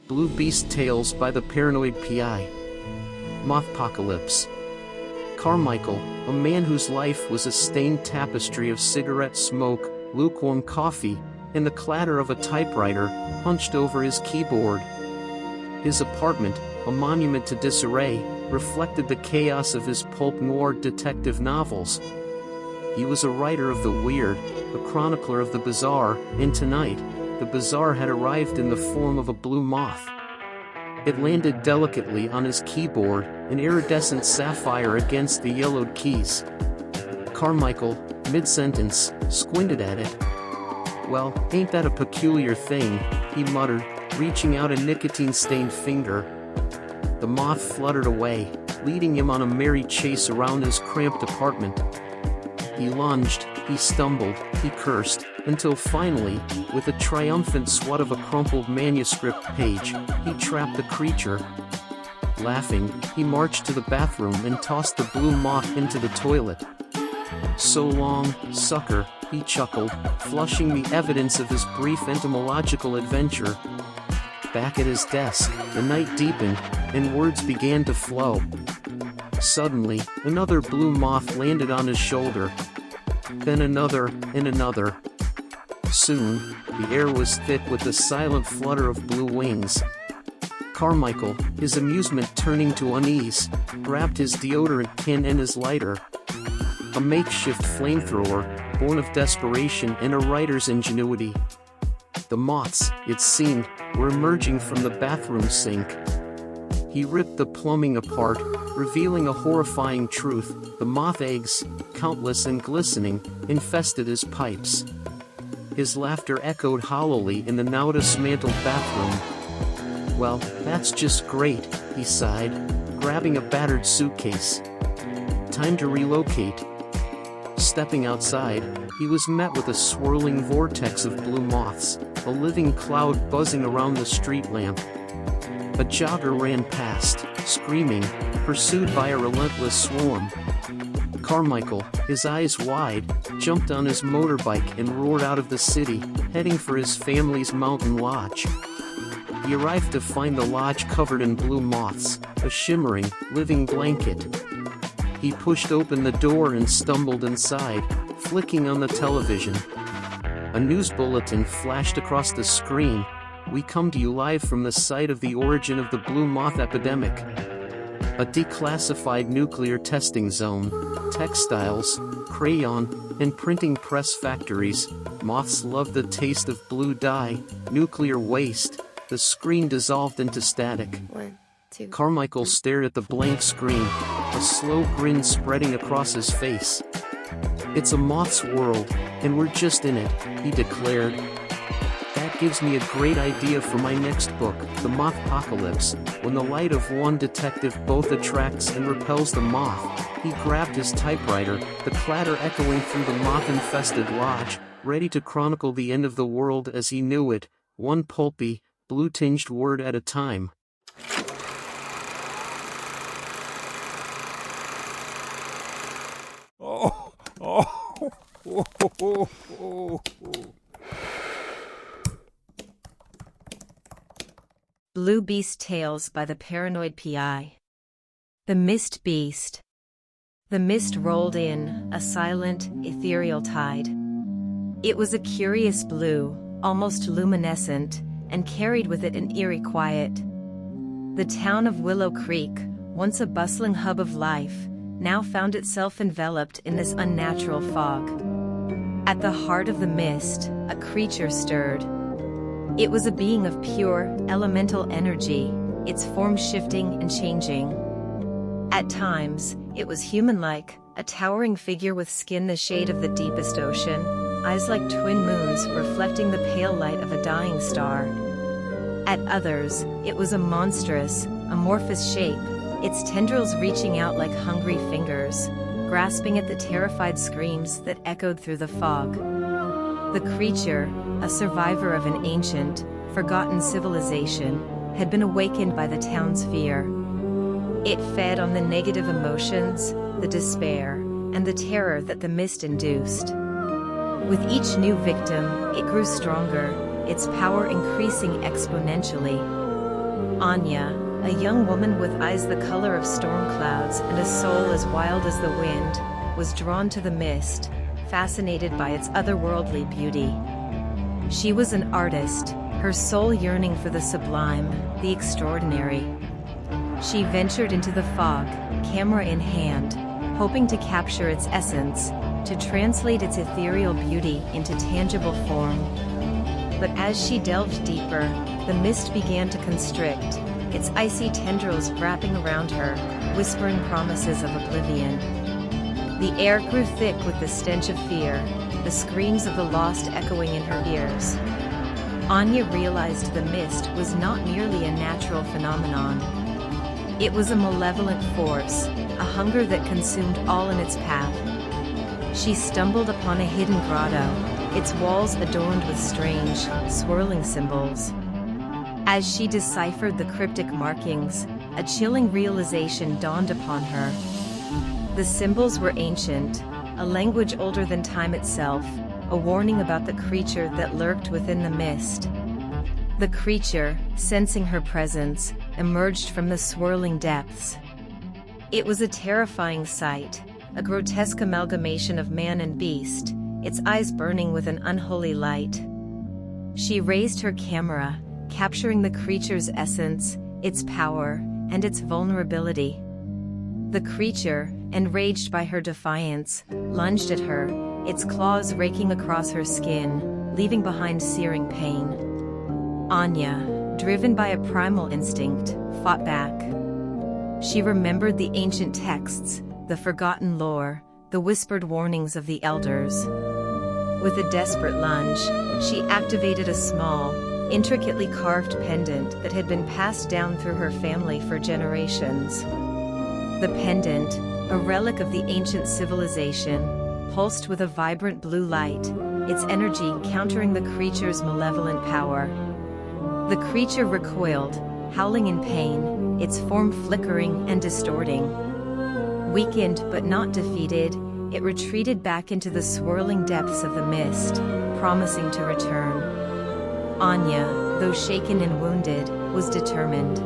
Blue Beast Tales by the Paranoid PI. Mothpocalypse. Carmichael, a man whose life was a stained tapestry of cigarette smoke, lukewarm coffee, and the clatter of a typewriter, hunched over his keyboard. His apartment, a monument to disarray, reflected the chaos of his pulp noir detective novels. He was a writer of the weird, a chronicler of the bizarre, and tonight, the bizarre had arrived in the form of a blue moth. It landed delicately on his keyboard, an iridescent sapphire against the yellowed keys. Carmichael, mid-sentence, squinted at it. "Well, ain't that a peculiar thing," he muttered, reaching out a nicotine-stained finger. The moth fluttered away, leading him on a merry chase around his cramped apartment. He lunged, he stumbled, he cursed, until finally, with a triumphant swat of a crumpled manuscript page, he trapped the creature. Laughing, he marched to the bathroom and tossed the blue moth into the toilet. "So long, sucker," he chuckled, flushing the evidence of his brief entomological adventure. Back at his desk, the night deepened, and words began to flow. Suddenly, another blue moth landed on his shoulder. Then another, and another. Soon, the air was thick with the silent flutter of blue wings. Carmichael, his amusement turning to unease, grabbed his deodorant can and his lighter. A makeshift flamethrower, born of desperation and a writer's ingenuity. The moths, it seemed, were emerging from the bathroom sink. He ripped the plumbing apart, revealing a horrifying truth: the moth eggs, countless and glistening, infested his pipes. His laughter echoed hollowly in the now dismantled bathroom. "Well, that's just great," he sighed, grabbing a battered suitcase. "Time to relocate." Stepping outside, he was met with a swirling vortex of blue moths, a living cloud buzzing around the street lamp. A jogger ran past, screaming, pursued by a relentless swarm. Carmichael, his eyes wide, jumped on his motorbike and roared out of the city, heading for his family's mountain lodge. He arrived to find the lodge covered in blue moths, a shimmering, living blanket. He pushed open the door and stumbled inside, flicking on the television. A news bulletin flashed across the screen. "We come to you live from the site of the origin of the blue moth epidemic. A declassified nuclear testing zone, textiles, crayon, and printing press factories. Moths love the taste of blue dye, nuclear waste." The screen dissolved into static. 1, 2. Carmichael stared at the blank screen, a slow grin spreading across his face. "It's a moth's world, and we're just in it," he declared. "That gives me a great idea for my next book, The Mothpocalypse." When the light of one detective both attracts and repels the moth, he grabbed his typewriter, the clatter echoing through the moth-infested lodge, ready to chronicle the end of the world as he knew it, one pulpy, blue-tinged word at a time. Blue Beast Tales by the Paranoid PI. The Mist Beast. The mist rolled in, a silent, ethereal tide. It was a curious blue, almost luminescent, and carried with it an eerie quiet. The town of Willow Creek, once a bustling hub of life, now found itself enveloped in this unnatural fog. At the heart of the mist, a creature stirred. It was a being of pure, elemental energy, its form shifting and changing. At times, it was human-like, a towering figure with skin the shade of the deepest ocean, eyes like twin moons reflecting the pale light of a dying star. At others, it was a monstrous, amorphous shape, its tendrils reaching out like hungry fingers, grasping at the terrified screams that echoed through the fog. The creature, a survivor of an ancient, forgotten civilization, had been awakened by the town's fear. It fed on the negative emotions, the despair, and the terror that the mist induced. With each new victim, it grew stronger, its power increasing exponentially. Anya, a young woman with eyes the color of storm clouds and a soul as wild as the wind, was drawn to the mist, fascinated by its otherworldly beauty. She was an artist, her soul yearning for the sublime, the extraordinary. She ventured into the fog, camera in hand, hoping to capture its essence, to translate its ethereal beauty into tangible form. But as she delved deeper, the mist began to constrict, its icy tendrils wrapping around her, whispering promises of oblivion. The air grew thick with the stench of fear, the screams of the lost echoing in her ears. Anya realized the mist was not merely a natural phenomenon. It was a malevolent force, a hunger that consumed all in its path. She stumbled upon a hidden grotto, its walls adorned with strange, swirling symbols. As she deciphered the cryptic markings, a chilling realization dawned upon her. The symbols were ancient, a language older than time itself, a warning about the creature that lurked within the mist. The creature, sensing her presence, emerged from the swirling depths. It was a terrifying sight, a grotesque amalgamation of man and beast, its eyes burning with an unholy light. She raised her camera, capturing the creature's essence, its power, and its vulnerability. The creature, enraged by her defiance, lunged at her, its claws raking across her skin, leaving behind searing pain. Anya, driven by a primal instinct, fought back. She remembered the ancient texts, the forgotten lore, the whispered warnings of the elders. With a desperate lunge, she activated a small, intricately carved pendant that had been passed down through her family for generations. The pendant, a relic of the ancient civilization, pulsed with a vibrant blue light, its energy countering the creature's malevolent power. The creature recoiled, howling in pain, its form flickering and distorting. Weakened but not defeated, it retreated back into the swirling depths of the mist, promising to return. Anya, though shaken and wounded, was determined.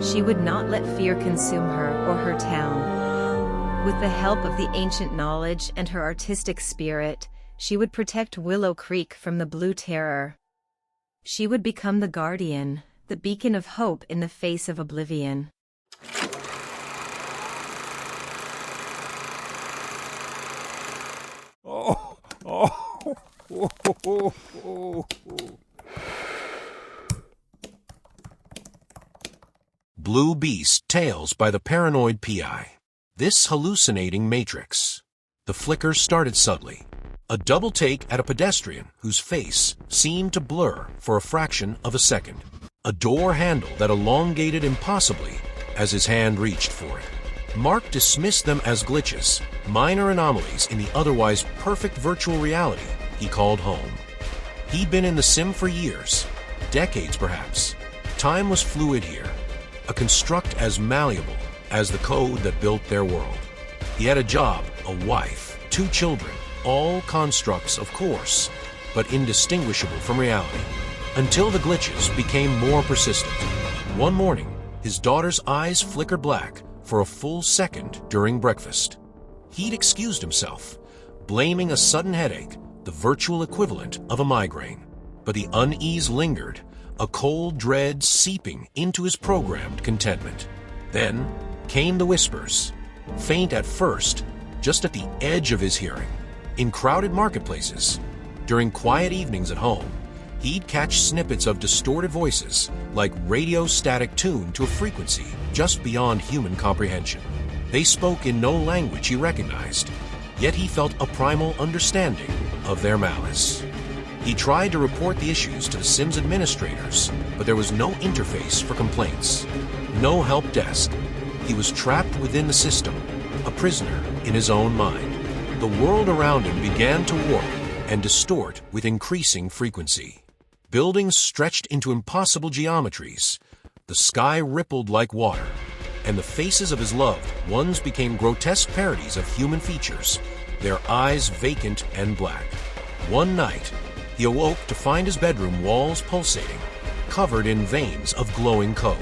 She would not let fear consume her or her town. With the help of the ancient knowledge and her artistic spirit, she would protect Willow Creek from the Blue Terror. She would become the guardian, the beacon of hope in the face of oblivion. Blue Beast Tales by the Paranoid PI. This hallucinating matrix. The flicker started subtly. A double take at a pedestrian whose face seemed to blur for a fraction of a second. A door handle that elongated impossibly as his hand reached for it. Mark dismissed them as glitches, minor anomalies in the otherwise perfect virtual reality he called home. He'd been in the sim for years, decades perhaps. Time was fluid here, a construct as malleable as the code that built their world. He had a job, a wife, 2 children, all constructs, of course, but indistinguishable from reality, until the glitches became more persistent. One morning, his daughter's eyes flickered black for a full second during breakfast. He'd excused himself, blaming a sudden headache, the virtual equivalent of a migraine. But the unease lingered, a cold dread seeping into his programmed contentment. Then came the whispers, faint at first, just at the edge of his hearing. In crowded marketplaces, during quiet evenings at home, he'd catch snippets of distorted voices, like radio static tuned to a frequency just beyond human comprehension. They spoke in no language he recognized, yet he felt a primal understanding of their malice. He tried to report the issues to the Sim's administrators, but there was no interface for complaints, no help desk. He was trapped within the system, a prisoner in his own mind. The world around him began to warp and distort with increasing frequency. Buildings stretched into impossible geometries. The sky rippled like water, and the faces of his loved ones became grotesque parodies of human features, their eyes vacant and black. One night, he awoke to find his bedroom walls pulsating, covered in veins of glowing code.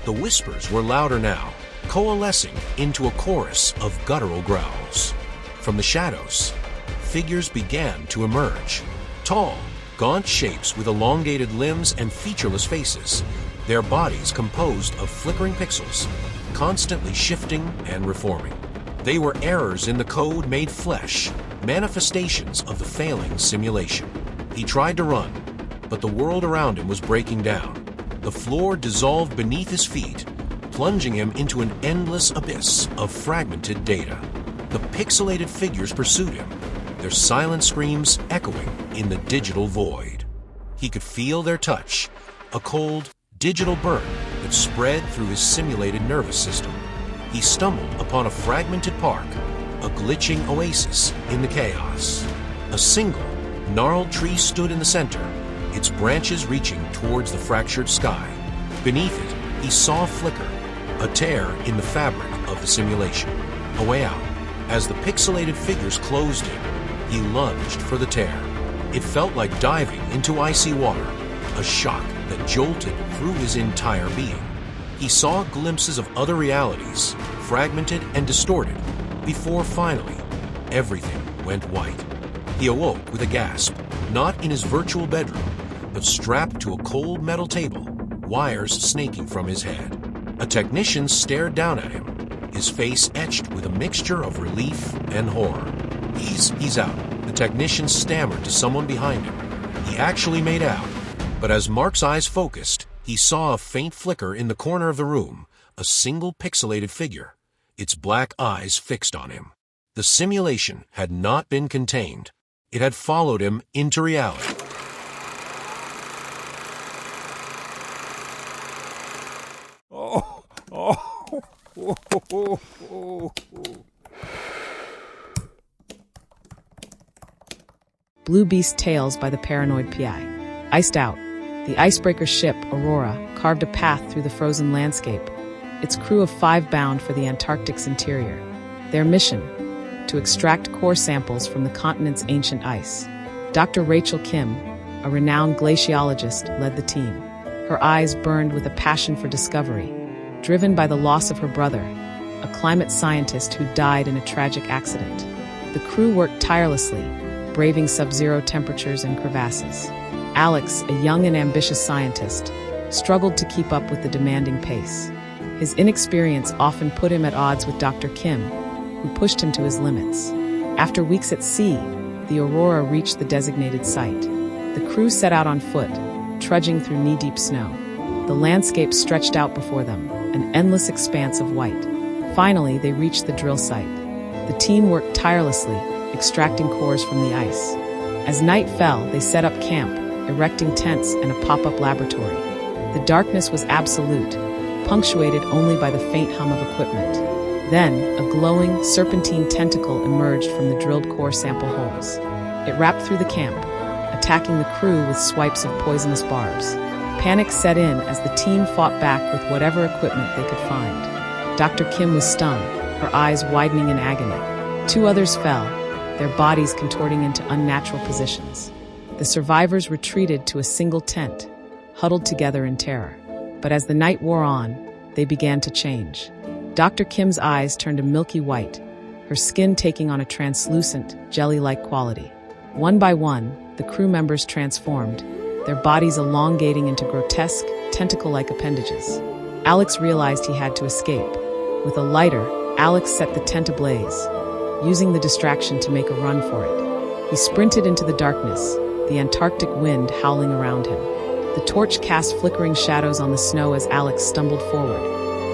The whispers were louder now, coalescing into a chorus of guttural growls. From the shadows, figures began to emerge. Tall, gaunt shapes with elongated limbs and featureless faces, their bodies composed of flickering pixels, constantly shifting and reforming. They were errors in the code made flesh, manifestations of the failing simulation. He tried to run, but the world around him was breaking down. The floor dissolved beneath his feet, plunging him into an endless abyss of fragmented data. The pixelated figures pursued him, their silent screams echoing in the digital void. He could feel their touch, a cold, digital burn that spread through his simulated nervous system. He stumbled upon a fragmented park, a glitching oasis in the chaos. A single, gnarled tree stood in the center, its branches reaching towards the fractured sky. Beneath it, he saw a flicker, a tear in the fabric of the simulation. A way out. As the pixelated figures closed in, he lunged for the tear. It felt like diving into icy water, a shock that jolted through his entire being. He saw glimpses of other realities, fragmented and distorted, before finally, everything went white. He awoke with a gasp, not in his virtual bedroom, but strapped to a cold metal table, wires snaking from his head. A technician stared down at him, his face etched with a mixture of relief and horror. He's out, the technician stammered to someone behind him. He actually made out, but as Mark's eyes focused, he saw a faint flicker in the corner of the room, a single pixelated figure, its black eyes fixed on him. The simulation had not been contained. It had followed him into reality. Blue Beast Tales by the Paranoid PI. Iced out, the icebreaker ship, Aurora, carved a path through the frozen landscape, its crew of 5 bound for the Antarctic's interior. Their mission, to extract core samples from the continent's ancient ice. Dr. Rachel Kim, a renowned glaciologist, led the team. Her eyes burned with a passion for discovery, driven by the loss of her brother, a climate scientist who died in a tragic accident. The crew worked tirelessly, braving sub-zero temperatures and crevasses. Alex, a young and ambitious scientist, struggled to keep up with the demanding pace. His inexperience often put him at odds with Dr. Kim, who pushed him to his limits. After weeks at sea, the Aurora reached the designated site. The crew set out on foot, trudging through knee-deep snow. The landscape stretched out before them, an endless expanse of white. Finally, they reached the drill site. The team worked tirelessly, extracting cores from the ice. As night fell, they set up camp, erecting tents and a pop-up laboratory. The darkness was absolute, punctuated only by the faint hum of equipment. Then, a glowing, serpentine tentacle emerged from the drilled core sample holes. It wrapped through the camp, attacking the crew with swipes of poisonous barbs. Panic set in as the team fought back with whatever equipment they could find. Dr. Kim was stunned, her eyes widening in agony. 2 others fell, their bodies contorting into unnatural positions. The survivors retreated to a single tent, huddled together in terror. But as the night wore on, they began to change. Dr. Kim's eyes turned a milky white, her skin taking on a translucent, jelly-like quality. One by one, the crew members transformed, their bodies elongating into grotesque, tentacle-like appendages. Alex realized he had to escape. With a lighter, Alex set the tent ablaze, using the distraction to make a run for it. He sprinted into the darkness, the Antarctic wind howling around him. The torch cast flickering shadows on the snow as Alex stumbled forward,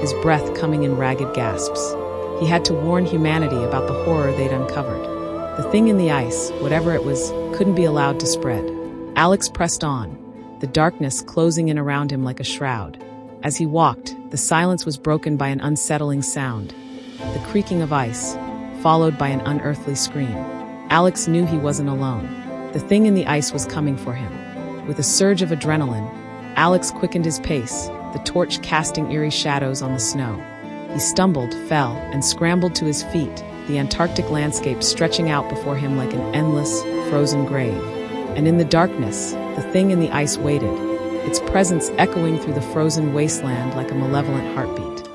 his breath coming in ragged gasps. He had to warn humanity about the horror they'd uncovered. The thing in the ice, whatever it was, couldn't be allowed to spread. Alex pressed on, the darkness closing in around him like a shroud. As he walked, the silence was broken by an unsettling sound, the creaking of ice, followed by an unearthly scream. Alex knew he wasn't alone. The thing in the ice was coming for him. With a surge of adrenaline, Alex quickened his pace, the torch casting eerie shadows on the snow. He stumbled, fell, and scrambled to his feet, the Antarctic landscape stretching out before him like an endless, frozen grave. And in the darkness, the thing in the ice waited, its presence echoing through the frozen wasteland like a malevolent heartbeat.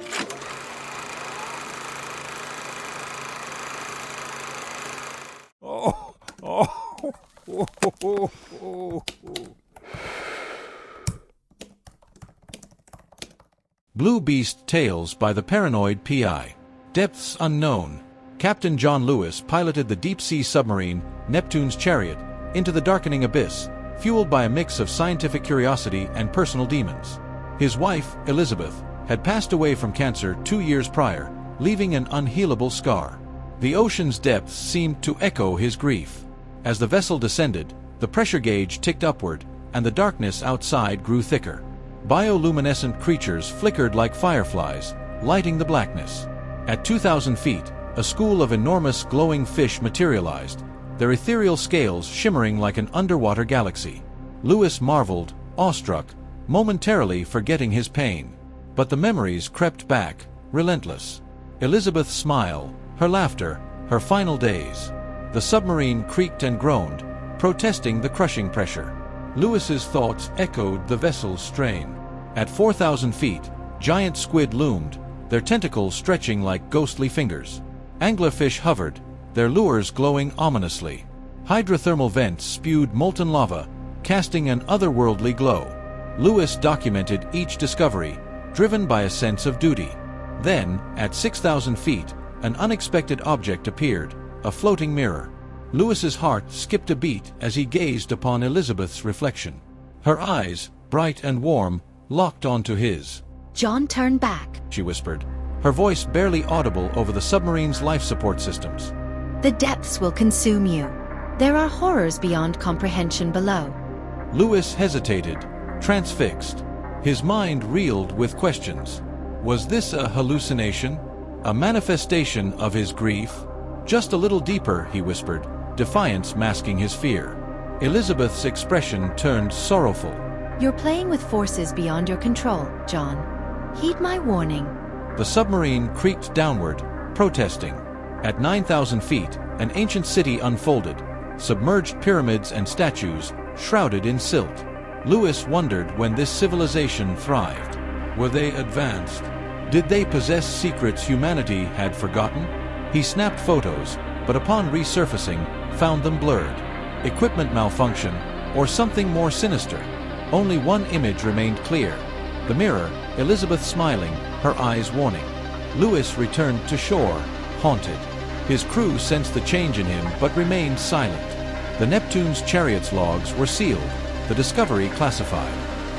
Blue Beast Tales by the Paranoid PI. Depths unknown. Captain John Lewis piloted the deep-sea submarine, Neptune's Chariot, into the darkening abyss, fueled by a mix of scientific curiosity and personal demons. His wife, Elizabeth, had passed away from cancer 2 years prior, leaving an unhealable scar. The ocean's depths seemed to echo his grief. As the vessel descended, the pressure gauge ticked upward, and the darkness outside grew thicker. Bioluminescent creatures flickered like fireflies, lighting the blackness. At 2,000 feet, a school of enormous glowing fish materialized, their ethereal scales shimmering like an underwater galaxy. Lewis marveled, awestruck, momentarily forgetting his pain. But the memories crept back, relentless. Elizabeth's smile, her laughter, her final days. The submarine creaked and groaned, protesting the crushing pressure. Lewis's thoughts echoed the vessel's strain. At 4,000 feet, giant squid loomed, their tentacles stretching like ghostly fingers. Anglerfish hovered, their lures glowing ominously. Hydrothermal vents spewed molten lava, casting an otherworldly glow. Lewis documented each discovery, driven by a sense of duty. Then, at 6,000 feet, an unexpected object appeared, a floating mirror. Lewis's heart skipped a beat as he gazed upon Elizabeth's reflection. Her eyes, bright and warm, locked onto his. "John, turn back," she whispered, her voice barely audible over the submarine's life support systems. "The depths will consume you. There are horrors beyond comprehension below." Lewis hesitated, transfixed. His mind reeled with questions. Was this a hallucination? A manifestation of his grief? "Just a little deeper," he whispered, defiance masking his fear. Elizabeth's expression turned sorrowful. "You're playing with forces beyond your control, John. Heed my warning." The submarine creaked downward, protesting. At 9,000 feet, an ancient city unfolded, submerged pyramids and statues, shrouded in silt. Lewis wondered when this civilization thrived. Were they advanced? Did they possess secrets humanity had forgotten? He snapped photos, but upon resurfacing, found them blurred. Equipment malfunction, or something more sinister. Only one image remained clear. The mirror, Elizabeth smiling, her eyes warning. Lewis returned to shore, haunted. His crew sensed the change in him but remained silent. The Neptune's Chariot's logs were sealed, the discovery classified.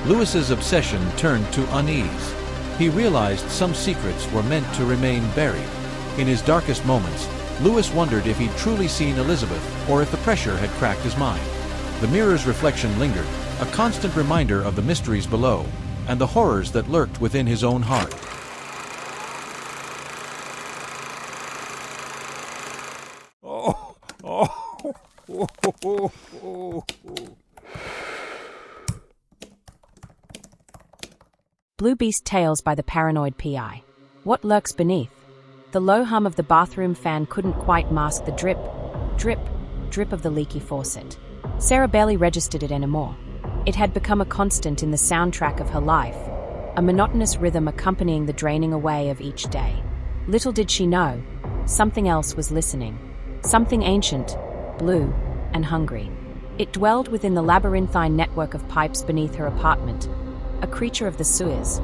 Lewis's obsession turned to unease. He realized some secrets were meant to remain buried. In his darkest moments, Lewis wondered if he'd truly seen Elizabeth or if the pressure had cracked his mind. The mirror's reflection lingered, a constant reminder of the mysteries below and the horrors that lurked within his own heart. Blue Beast Tales by the Paranoid PI. What lurks beneath? The low hum of the bathroom fan couldn't quite mask the drip, drip, drip of the leaky faucet. Sarah barely registered it anymore. It had become a constant in the soundtrack of her life, a monotonous rhythm accompanying the draining away of each day. Little did she know, something else was listening. Something ancient, blue, and hungry. It dwelled within the labyrinthine network of pipes beneath her apartment, a creature of the sewers,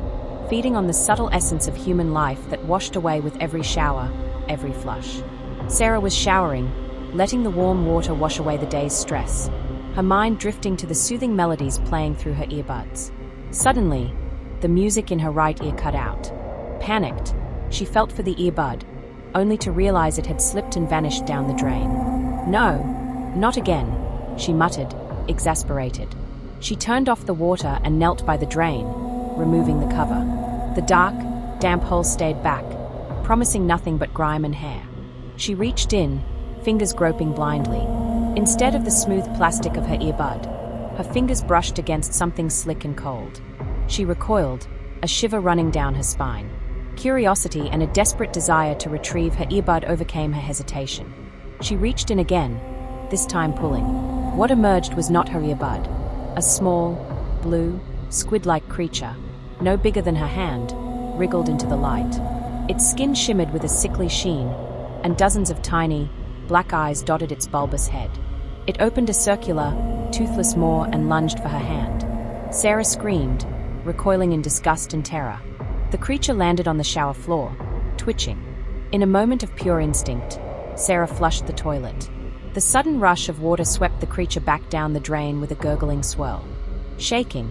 feeding on the subtle essence of human life that washed away with every shower, every flush. Sarah was showering, letting the warm water wash away the day's stress, her mind drifting to the soothing melodies playing through her earbuds. Suddenly, the music in her right ear cut out. Panicked, she felt for the earbud, only to realize it had slipped and vanished down the drain. "No, not again," she muttered, exasperated. She turned off the water and knelt by the drain, removing the cover. The dark, damp hole stayed back, promising nothing but grime and hair. She reached in, fingers groping blindly. Instead of the smooth plastic of her earbud, her fingers brushed against something slick and cold. She recoiled, a shiver running down her spine. Curiosity and a desperate desire to retrieve her earbud overcame her hesitation. She reached in again, this time pulling. What emerged was not her earbud. A small, blue, squid-like creature, no bigger than her hand, wriggled into the light. Its skin shimmered with a sickly sheen, and dozens of tiny, black eyes dotted its bulbous head. It opened a circular, toothless maw and lunged for her hand. Sarah screamed, recoiling in disgust and terror. The creature landed on the shower floor, twitching. In a moment of pure instinct, Sarah flushed the toilet. The sudden rush of water swept the creature back down the drain with a gurgling swirl. Shaking,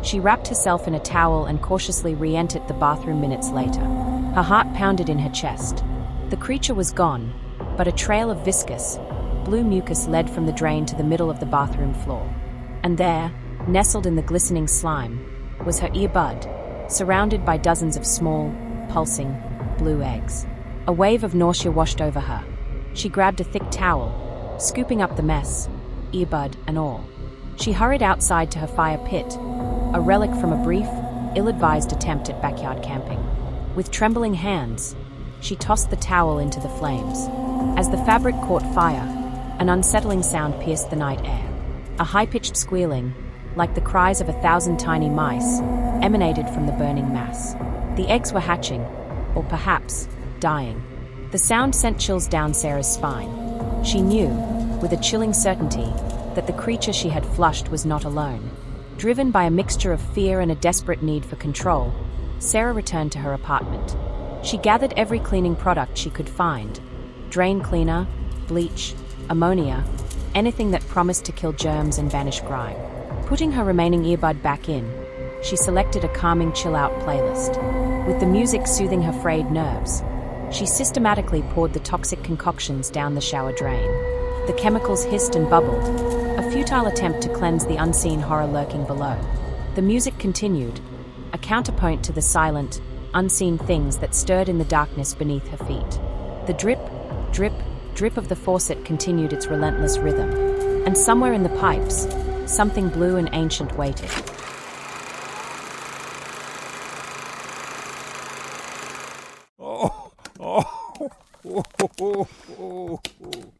she wrapped herself in a towel and cautiously re-entered the bathroom minutes later. Her heart pounded in her chest. The creature was gone, but a trail of viscous, blue mucus led from the drain to the middle of the bathroom floor. And there, nestled in the glistening slime, was her earbud, surrounded by dozens of small, pulsing, blue eggs. A wave of nausea washed over her. She grabbed a thick towel, scooping up the mess, earbud and all. She hurried outside to her fire pit, a relic from a brief, ill-advised attempt at backyard camping. With trembling hands, she tossed the towel into the flames. As the fabric caught fire, an unsettling sound pierced the night air. A high-pitched squealing, like the cries of 1,000 tiny mice, emanated from the burning mass. The eggs were hatching, or perhaps dying. The sound sent chills down Sarah's spine. She knew, with a chilling certainty, that the creature she had flushed was not alone. Driven by a mixture of fear and a desperate need for control, Sarah returned to her apartment. She gathered every cleaning product she could find: drain cleaner, bleach, ammonia, anything that promised to kill germs and banish grime. Putting her remaining earbud back in, she selected a calming chill-out playlist. With the music soothing her frayed nerves, she systematically poured the toxic concoctions down the shower drain. The chemicals hissed and bubbled, a futile attempt to cleanse the unseen horror lurking below. The music continued, a counterpoint to the silent, unseen things that stirred in the darkness beneath her feet. The drip, drip, drip of the faucet continued its relentless rhythm, and somewhere in the pipes, something blue and ancient waited. Oh, oh, oh, oh, oh, oh.